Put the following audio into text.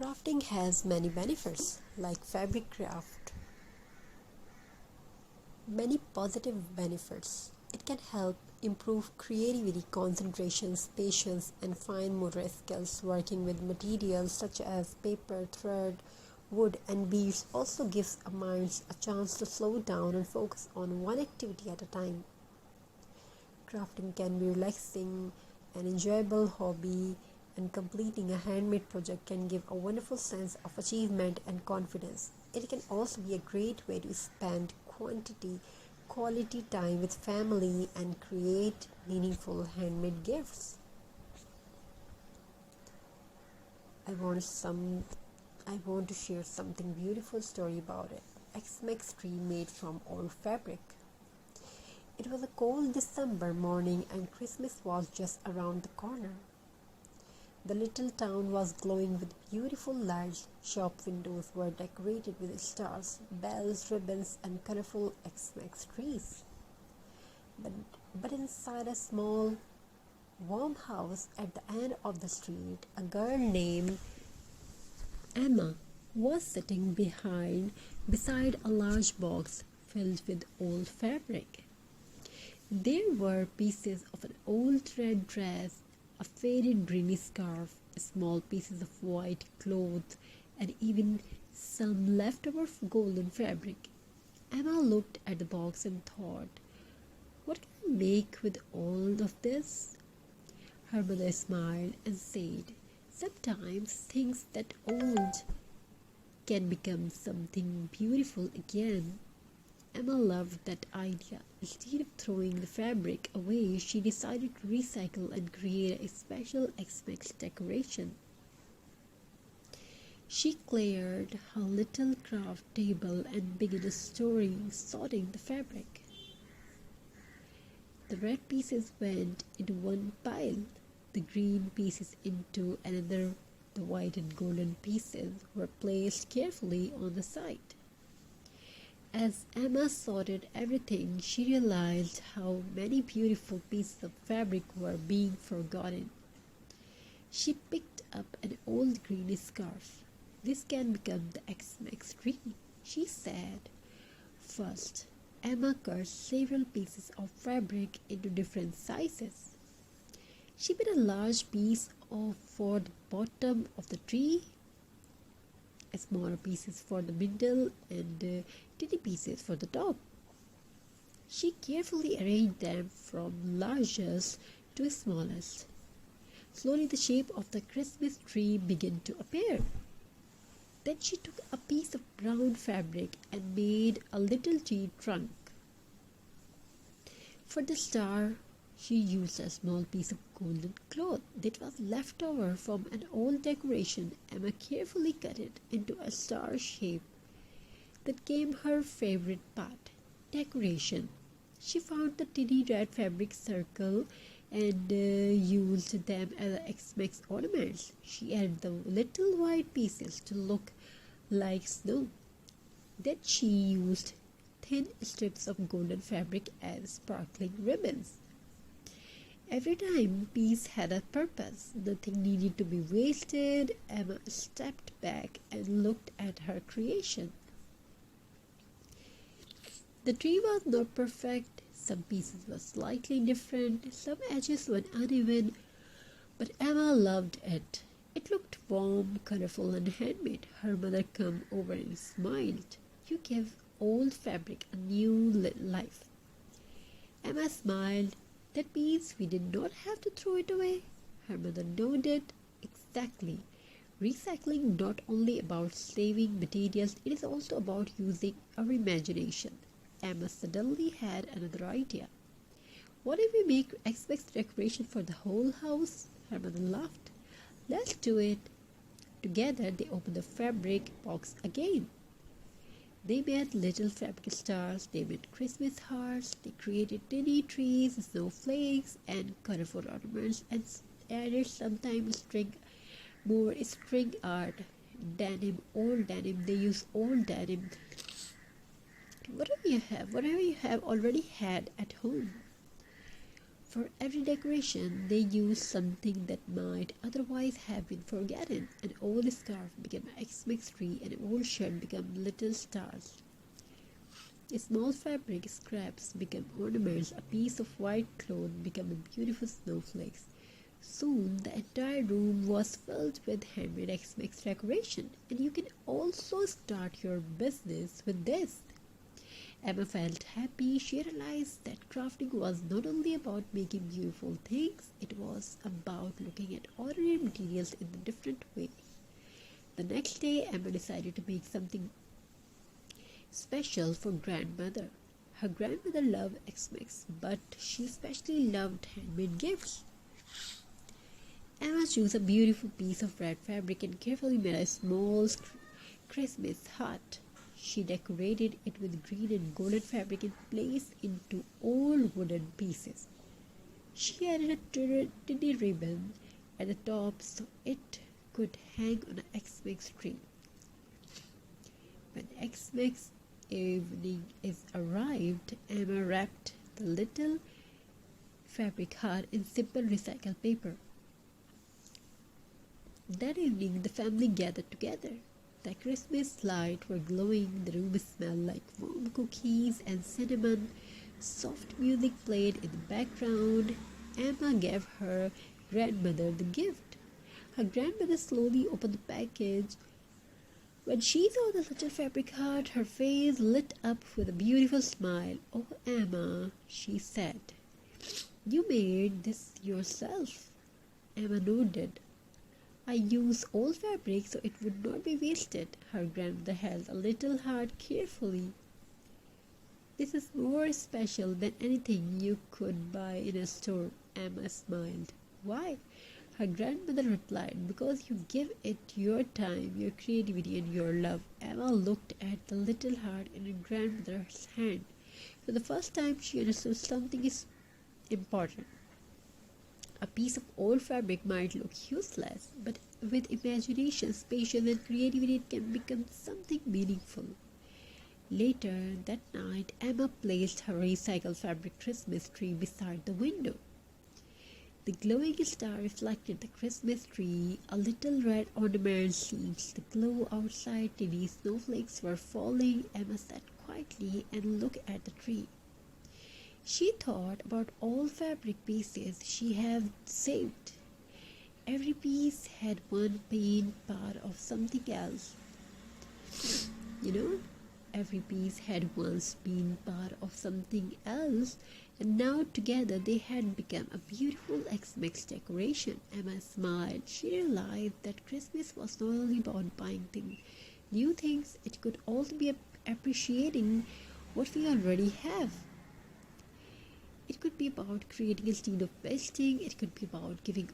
Crafting has many benefits, like fabric craft, many positive benefits. It can help improve creativity, concentration, patience, and fine motor skills. Working with materials such as paper, thread, wood, and beads also gives our minds a chance to slow down and focus on one activity at a time. Crafting can be relaxing, an enjoyable hobby, and completing a handmade project can give a wonderful sense of achievement and confidence. It can also be a great way to spend quality time with family and create meaningful handmade gifts. I want some I want to share something beautiful story about it. Xmas tree made from old fabric. It was a cold December morning and Christmas was just around the corner. The little town was glowing with beautiful lights. Shop windows were decorated with stars, bells, ribbons, and colorful Xmas trees. But, but inside a small, warm house at the end of the street, a girl named Emma was sitting beside a large box filled with old fabric. There were pieces of an old red dress, a faded greeny scarf, small pieces of white cloth, and even some leftover golden fabric. Emma looked at the box and thought, what can I make with all of this? Her mother smiled and said, sometimes things that old can become something beautiful again. Emma loved that idea. Instead of throwing the fabric away, she decided to recycle and create a special Xmas decoration. She cleared her little craft table and began sorting the fabric. The red pieces went into one pile, the green pieces into another. The white and golden pieces were placed carefully on the side. As Emma sorted everything, she realized how many beautiful pieces of fabric were being forgotten. She picked up an old green scarf. This can become the Xmas tree, she said. First, Emma cut several pieces of fabric into different sizes. She made a large piece for the bottom of the tree, smaller pieces for the middle, and tiny pieces for the top. She carefully arranged them from largest to smallest. Slowly the shape of the Christmas tree began to appear. Then she took a piece of brown fabric and made a little tree trunk. For the star, she used a small piece of golden cloth that was left over from an old decoration. Emma carefully cut it into a star shape that became her favorite part, decoration. She found the tiny red fabric circle and used them as Xmas ornaments. She added the little white pieces to look like snow. Then she used thin strips of golden fabric as sparkling ribbons. Every time piece had a purpose. Nothing needed to be wasted. Emma stepped back and looked at her creation. The tree was not perfect. Some pieces were slightly different. Some edges were uneven. But Emma loved it. It looked warm, colorful, and handmade. Her mother came over and smiled. You gave old fabric a new life. Emma smiled. That means we did not have to throw it away. Her mother nodded. Exactly. Recycling not only about saving materials, it is also about using our imagination. Emma suddenly had another idea. What if we make Xmas decoration for the whole house? Her mother laughed. Let's do it. Together they opened the fabric box again. They made little fabric stars, they made Christmas hearts, they created tiny trees, snowflakes, and colorful ornaments, and added sometimes more string art, old denim. They use old denim. Whatever you have already had at home. For every decoration, they used something that might otherwise have been forgotten. An old scarf became a Xmas tree, and an old shirt became little stars. Small fabric scraps became ornaments, a piece of white cloth became a beautiful snowflakes. Soon the entire room was filled with handmade Xmas decoration, and you can also start your business with this. Emma felt happy. She realized that crafting was not only about making beautiful things, it was about looking at ordinary materials in a different way. The next day, Emma decided to make something special for grandmother. Her grandmother loved Xmas, but she especially loved handmade gifts. Emma chose a beautiful piece of red fabric and carefully made a small Christmas heart. She decorated it with green and golden fabric and placed into old wooden pieces. She added a tiny ribbon at the top so it could hang on a Xmas tree. When Xmas evening arrived, Emma wrapped the little fabric heart in simple recycled paper. That evening, the family gathered together. The Christmas lights were glowing, the room smelled like warm cookies and cinnamon. Soft music played in the background. Emma gave her grandmother the gift. Her grandmother slowly opened the package. When she saw the little fabric heart, her face lit up with a beautiful smile. "Oh, Emma," she said, "you made this yourself." Emma nodded. "I used old fabric so it would not be wasted." Her grandmother held a little heart carefully. "This is more special than anything you could buy in a store," Emma smiled. "Why?" Her grandmother replied, "Because you give it your time, your creativity, and your love." Emma looked at the little heart in her grandmother's hand. For the first time, she understood something is important. A piece of old fabric might look useless, but with imagination, patience, and creativity, it can become something meaningful. Later that night, Emma placed her recycled fabric Christmas tree beside the window. The glowing star reflected the Christmas tree. A little red ornament seemed to glow outside. Tiny snowflakes were falling. Emma sat quietly and looked at the tree. She thought about all fabric pieces she had saved. Every piece had one been part of something else. Every piece had once been part of something else, and now together they had become a beautiful Xmas decoration. Emma smiled. She realized that Christmas was not only about buying new things, it could also be appreciating what we already have. It could be about creating instead of wasting. It could be about giving